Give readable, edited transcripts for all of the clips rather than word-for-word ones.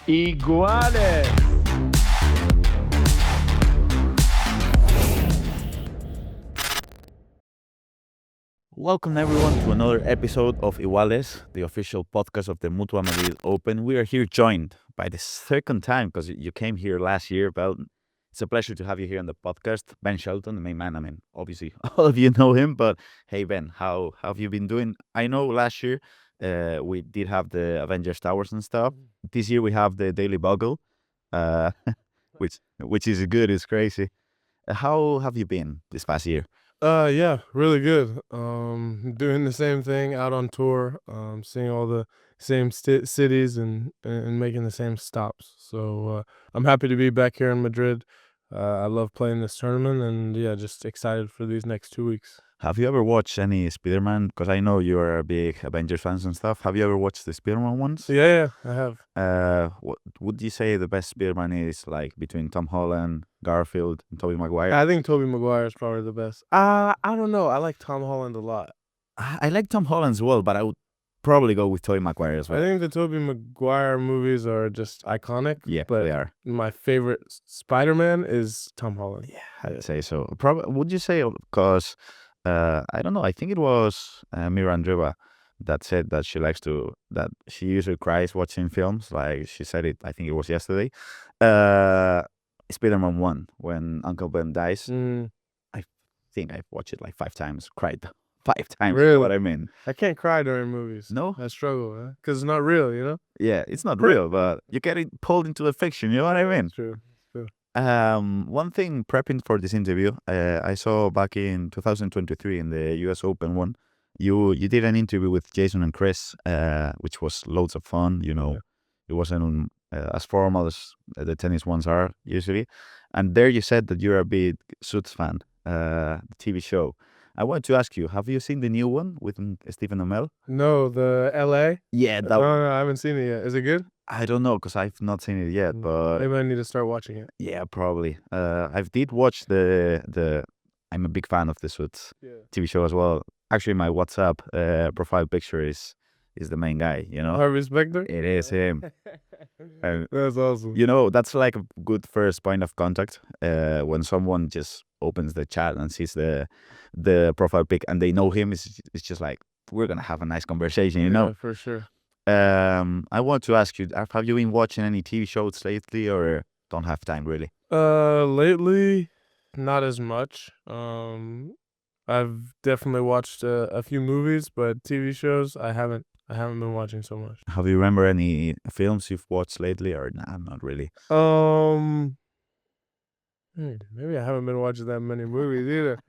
Iguales. Welcome everyone to another episode of Iguales, the official podcast of the MUTUA Madrid Open. We are here joined by the second time because you came here last year, but it's a pleasure to have you here on the podcast. Ben Shelton, the main man. I mean, obviously all of you know him, but hey Ben, how have you been doing? I know last year we did have the Avengers Towers and stuff. This year we have the Daily Bugle, uh, which is good. It's crazy. How have you been this past year? Yeah, really good. Doing the same thing out on tour, seeing all the same cities and making the same stops. So I'm happy to be back here in Madrid. I love playing this tournament, and yeah, just excited for these next 2 weeks. Have you ever watched any Spider-Man? Because I know you are a big Avengers fans and stuff. Have you ever watched the Spider-Man ones? Yeah, I have. What would you say the best Spider-Man is, like between Tom Holland, Garfield, and Tobey Maguire? I think Tobey Maguire is probably the best. I don't know. I like Tom Holland a lot. I like Tom Holland as well, but I would probably go with Tobey Maguire as well. I think the Tobey Maguire movies are just iconic. Yeah, but they are. my favorite Spider-Man is Tom Holland. Yeah, I'd say so. Probably. Would you say because I don't know. I think it was Mira Andreeva that said that that she usually cries watching films. Like she said it. I think it was yesterday. Spider-Man 1 when Uncle Ben dies. I think I've watched it like 5 times. Cried 5 times. Really? What I mean. I can't cry during movies. No? I struggle, because it's not real, you know? Yeah, it's not real, but you get it pulled into the fiction. You know what I mean? It's true. One thing prepping for this interview, I saw back in 2023 in the US Open one, you did an interview with Jason and Chris, which was loads of fun. You know, it wasn't as formal as the tennis ones are usually. And there you said that you're a big Suits fan, the TV show. I want to ask you, have you seen the new one with Stephen Amell? No, the LA? Yeah, that No, I haven't seen it yet. Is it good? I don't know because I've not seen it yet, but Maybe I need to start watching it. yeah, probably. I did watch the. I'm a big fan of the Suits TV show as well. Actually, my WhatsApp profile picture is the main guy. You know, Harvey Specter? it is him. That's awesome. You know, that's like a good first point of contact. When someone just opens the chat and sees the profile pic and they know him, it's just like we're gonna have a nice conversation. You know, Yeah, for sure. I want to ask you, have you been watching any TV shows lately or don't have time really? Lately, not as much. I've definitely watched a few movies, but TV shows, I haven't been watching so much. Have you remember any films you've watched lately or nah, not really? Maybe I haven't been watching that many movies either.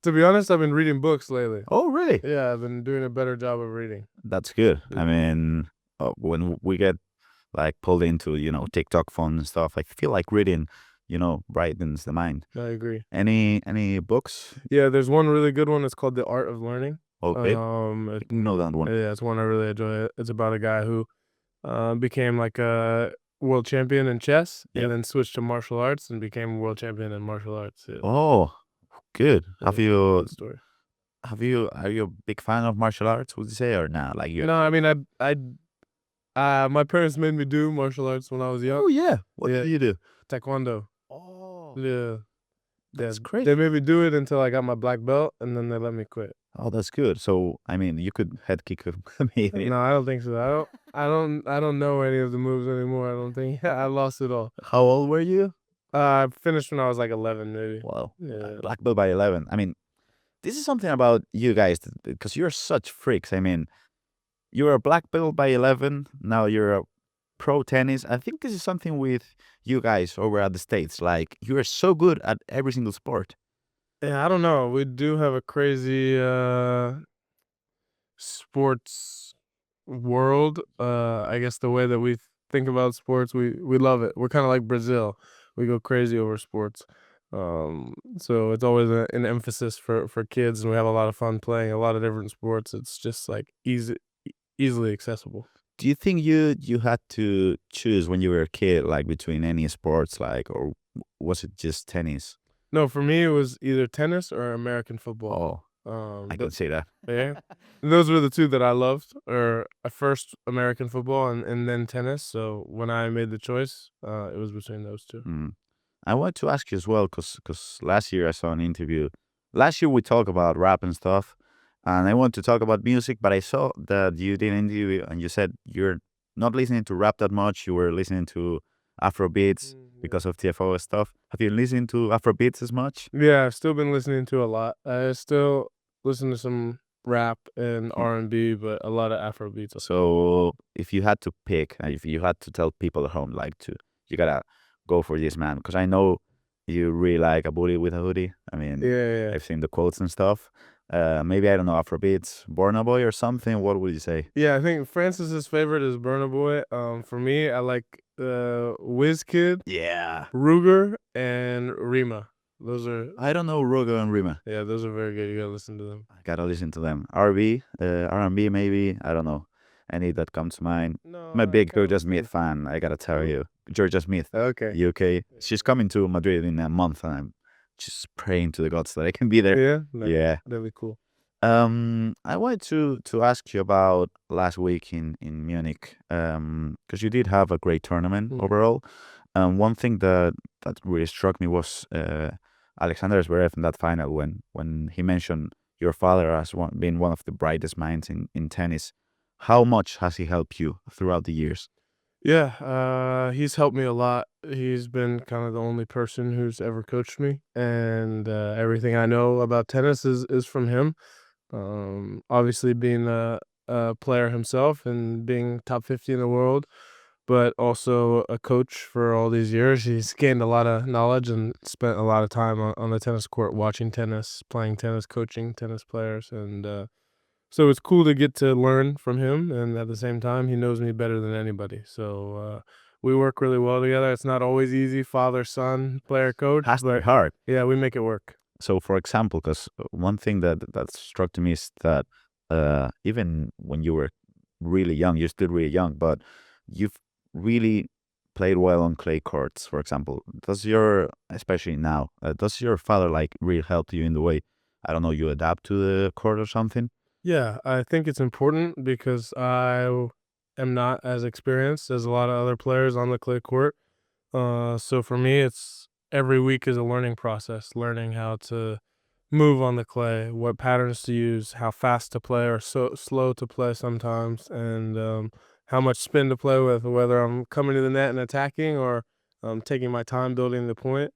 To be honest, I've been reading books lately. Oh, really? Yeah, I've been doing a better job of reading. That's good. I mean, when we get like pulled into, you know, TikTok phone and stuff, I feel like reading, you know, brightens the mind. I agree. Any books? Yeah, there's one really good one. It's called The Art of Learning. Okay. No, that one. Yeah, it's one I really enjoy. It's about a guy who became like a world champion in chess and then switched to martial arts and became a world champion in martial arts. Yeah. Oh, good. Yeah, good story. Are you a big fan of martial arts, would you say, or nah? Like you? No, I mean, my parents made me do martial arts when I was young. Oh yeah. What do you do? Taekwondo. Oh. Yeah. That's crazy. They made me do it until I got my black belt, and then they let me quit. Oh, that's good. So, I mean, you could head kick me. No, I don't think so. I don't know any of the moves anymore. I don't think. I lost it all. How old were you? I finished when I was like 11, maybe. Wow. Yeah. Black belt by 11. I mean, this is something about you guys because you're such freaks. I mean, you're a black belt by 11. Now you're a pro tennis. I think this is something with you guys over at the States. Like, you are so good at every single sport. Yeah, I don't know. We do have a crazy sports world. I guess the way that we think about sports, we love it. We're kind of like Brazil. We go crazy over sports. So it's always an emphasis for kids, and we have a lot of fun playing a lot of different sports. It's just like easily accessible. Do you think you had to choose when you were a kid, like between any sports, like, or was it just tennis? No, for me it was either tennis or American football. I can see that. Yeah. Those were the two that I loved, or at first American football and then tennis. So when I made the choice, it was between those two. I want to ask you as well, because last year I saw an interview. Last year we talked about rap and stuff, and I want to talk about music, but I saw that you did an interview and you said you're not listening to rap that much. You were listening to Afrobeats because of TFO stuff. Have you listened to Afrobeats as much? Yeah, I've still been listening to a lot. I still listen to some rap and R&B, but a lot of Afrobeats. So if you had to pick, and if you had to tell people at home, like you gotta go for this man, because I know you really like a booty with a hoodie. I mean, Yeah. I've seen the quotes and stuff. Maybe, I don't know, Afrobeats, Burna Boy or something. What would you say? Yeah, I think Francis's favorite is Burna Boy. For me, I like Wizkid, Yeah. Ruger, and Rima. Those are I don't know Rogo and Rima. those are very good. You gotta listen to them. I gotta listen to them. R&B maybe. I don't know. Any that comes to mind. No, I'm a big Georgia Smith fan. I gotta tell you, Georgia Smith, Okay. UK. She's coming to Madrid in a month, and I'm just praying to the gods that I can be there. Yeah. Yeah. That'd be cool. I wanted to ask you about last week in Munich, because you did have a great tournament overall. One thing that really struck me was Alexander Zverev in that final when he mentioned your father as being one of the brightest minds in tennis. How much has he helped you throughout the years? Yeah, he's helped me a lot. He's been kind of the only person who's ever coached me, and everything I know about tennis is from him. Obviously being a player himself and being top 50 in the world, but also a coach for all these years. He's gained a lot of knowledge and spent a lot of time on the tennis court watching tennis, playing tennis, coaching tennis players. And so it's cool to get to learn from him. And at the same time, he knows me better than anybody. So we work really well together. It's not always easy, father, son, player, coach. Has to be But hard. yeah, we make it work. So, for example, because one thing that struck to me is that even when you were really young, you're still really young, but you've really played well on clay courts, for example. Especially now, does your father like really help you in the way, I don't know, you adapt to the court or something? Yeah, I think it's important because I am not as experienced as a lot of other players on the clay court. So for me, it's every week is a learning process, learning how to move on the clay, what patterns to use, how fast to play or so slow to play sometimes, and how much spin to play with, whether I'm coming to the net and attacking or taking my time building the point.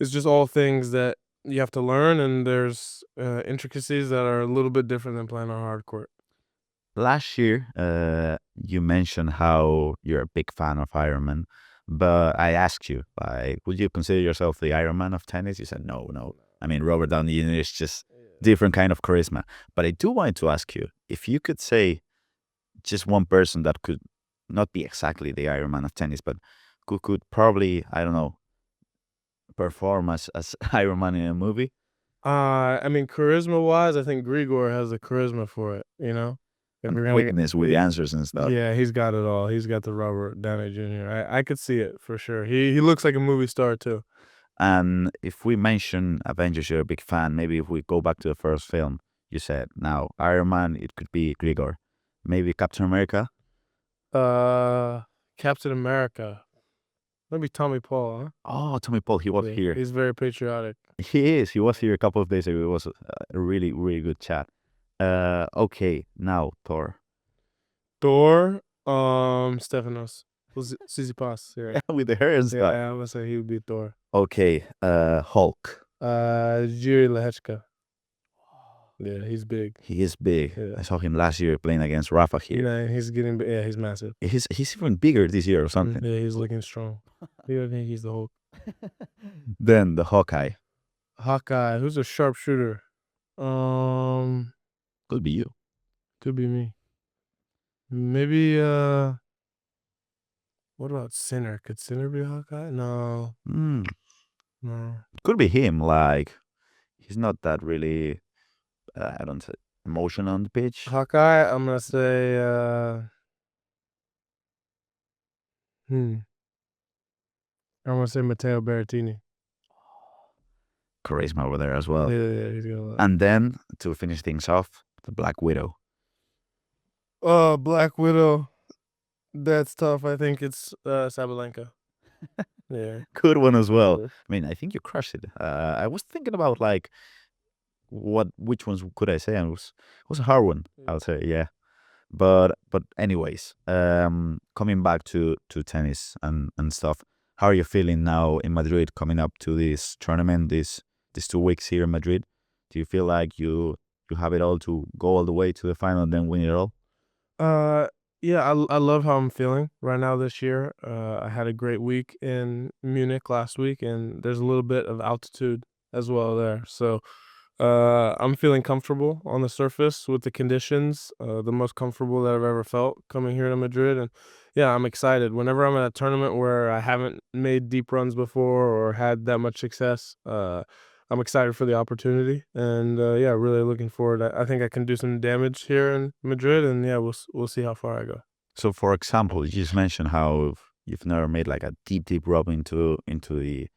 It's just all things that you have to learn, and there's intricacies that are a little bit different than playing on hard court. Last year, you mentioned how you're a big fan of Ironman, but I asked you, like, would you consider yourself the Ironman of tennis? You said no. I mean, Robert Downey Jr. is just different kind of charisma. But I do want to ask you, if you could say just one person that could not be exactly the Ironman of tennis, but could probably, I don't know, perform as Ironman in a movie. I mean, charisma-wise, I think Grigor has the charisma for it, you know? If And you're gonna quickness with the answers and stuff. Yeah, he's got it all. He's got the Robert Downey Jr. I could see it for sure. He looks like a movie star too. And if we mention Avengers, you're a big fan. Maybe if we go back to the first film, you said now Iron Man, it could be Grigor. Maybe Captain America. Captain America. Maybe Tommy Paul, huh? Oh, Tommy Paul, he was Yeah, here. he's very patriotic. He is. He was here a couple of days ago. It was a really, really good chat. Okay, now Thor. Thor, Stefanos. Tsitsipas, yeah. With the hair and stuff. Yeah, I would say he would be Thor. Okay, Hulk. Jiri Lehechka. Yeah, he's big. He is big. Yeah. I saw him last year playing against Rafa here. Yeah, he's getting. Yeah, he's massive. He's even bigger this year or something. Yeah, he's looking strong. I think he's the Hulk. Then the Hawkeye. Hawkeye, who's a sharpshooter? Could be you. Could be me. Maybe what about Sinner? Could Sinner be Hawkeye? No. No. Could be him. Like, he's not that really, I don't say, emotional on the pitch. Hawkeye, I'm gonna say I'm gonna say Matteo Berrettini. charisma over there as well. Yeah, he's got a lot. And then to finish things off, the Black Widow. Oh, Black Widow. That's tough. I think it's Sabalenka. Yeah. Good one as well. Yeah. I mean, I think you crushed it. I was thinking about like which ones could I say, and it was a hard one. I'll say, yeah. But anyways, coming back to tennis and stuff. How are you feeling now in Madrid, coming up to this tournament, these 2 weeks here in Madrid? Do you feel like you have it all to go all the way to the final and then win it all? Yeah, I love how I'm feeling right now this year. I had a great week in Munich last week, and there's a little bit of altitude as well there. So I'm feeling comfortable on the surface with the conditions, the most comfortable that I've ever felt coming here to Madrid. And yeah, I'm excited. Whenever I'm at a tournament where I haven't made deep runs before or had that much success, I'm excited for the opportunity. And yeah, really looking forward. I think I can do some damage here in Madrid, and yeah, we'll see how far I go. So, for example, you just mentioned how you've never made like a deep rub into the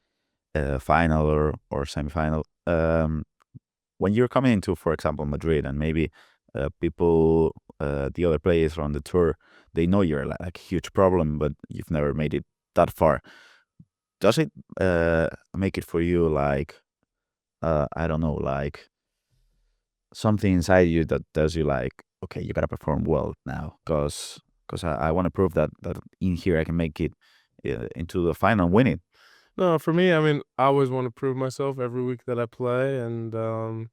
final or semifinal. When you're coming into, for example, Madrid, and maybe people, the other players on the tour, they know you're like a huge problem, but you've never made it that far. Does it make it for you like, I don't know, like something inside you that tells you like, okay, you gotta perform well now, because I want to prove that in here I can make it into the final and win it. No, for me, I mean, I always want to prove myself every week that I play and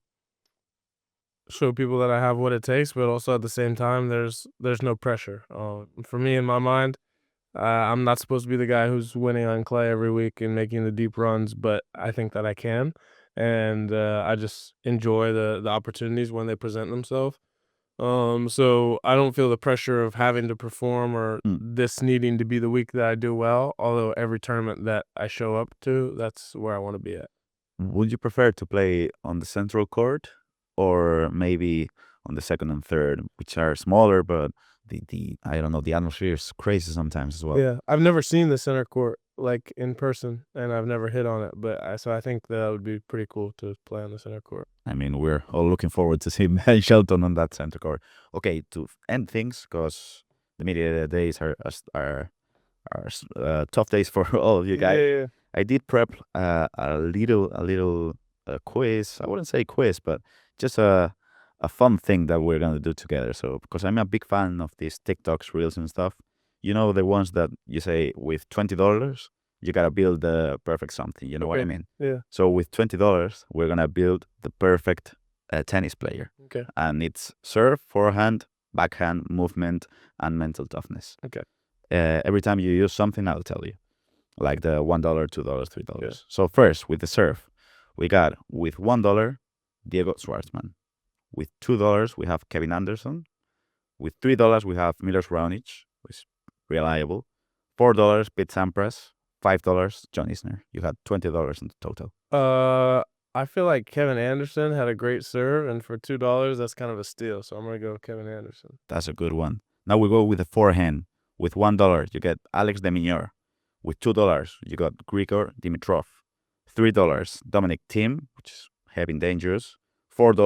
show people that I have what it takes. But also at the same time, there's no pressure. For me, in my mind, I'm not supposed to be the guy who's winning on clay every week and making the deep runs, but I think that I can, and I just enjoy the opportunities when they present themselves. So I don't feel the pressure of having to perform or this needing to be the week that I do well. Although every tournament that I show up to, that's where I want to be at. Would you prefer to play on the central court or maybe on the second and third, which are smaller, but the I don't know, the atmosphere is crazy sometimes as well. Yeah, I've never seen the center court like in person, and I've never hit on it. But so I think that would be pretty cool to play on the center court. I mean, we're all looking forward to seeing Shelton on that center court. Okay, to end things, because the media days are tough days for all of you guys. Yeah. I did prep a little quiz. I wouldn't say quiz, but just a fun thing that we're gonna do together. So, because I'm a big fan of these TikToks, reels, and stuff. You know, the ones that you say with $20, you gotta build the perfect something. You know what I mean? Yeah. So with $20, we're gonna build the perfect tennis player, Okay. and it's serve, forehand, backhand, movement, and mental toughness. Okay. Every time you use something, I'll tell you, like the $1, $2, $3. Yeah. So first, with the serve, we got with $1, Diego Schwartzman. With $2, we have Kevin Anderson. With $3, we have Milos Raonic, which is reliable. $4, Pete Sampras. $5, John Isner. You had $20 in the total. I feel like Kevin Anderson had a great serve, and for $2, that's kind of a steal. So I'm gonna go with Kevin Anderson. That's a good one. Now we go with the forehand. With $1, you get Alex de Minaur. With $2, you got Grigor Dimitrov. $3, Dominic Thiem, which is heavy and dangerous. $4,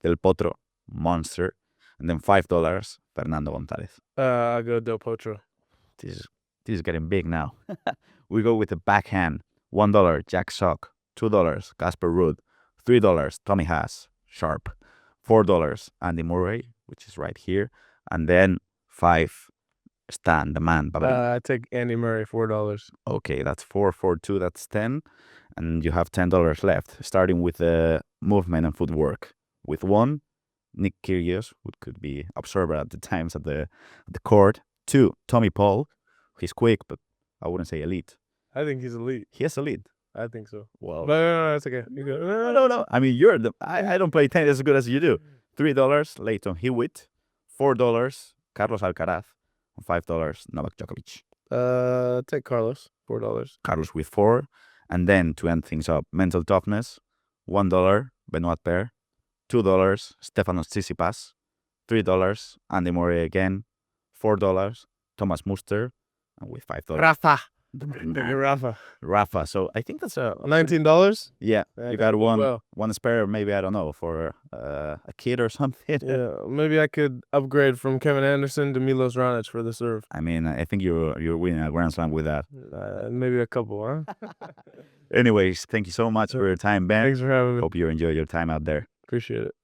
Del Potro, monster. And then $5, Fernando Gonzalez. I go Del Potro. This is getting big now. We go with the backhand. $1, Jack Sock. $2, Casper Ruud. $3, Tommy Haas, sharp. $4, Andy Murray, which is right here. And then $5, Stan, the man. I take Andy Murray, $4. Okay, that's 4, 4, 2, that's 10. And you have $10 left, starting with the movement and footwork. With 1, Nick Kyrgios, who could be observer at the times at the court. 2, Tommy Paul. He's quick, but I wouldn't say elite. I think he's elite. He is elite. I think so. Well, But no, it's okay. You go. no. I mean, I don't play tennis as good as you do. $3, Leighton Hewitt. $4, Carlos Alcaraz. $5, Novak Djokovic. Take Carlos, $4. Carlos with 4. And then to end things up, mental toughness. $1, Benoit Paire. $2, Stefanos Tsitsipas. $3, Andy Murray again. $4, Thomas Muster. And with $5, Rafa. Rafa. Rafa. So I think that's a $19? yeah. Yeah, You got one well. one spare, maybe, I don't know, for a kid or something. Yeah, maybe I could upgrade from Kevin Anderson to Milos Raonic for the serve. I mean, I think you're winning a Grand Slam with that. Maybe a couple, huh? Anyways, thank you so much for your time, Ben. Thanks for having me. Hope you enjoy your time out there. Appreciate it.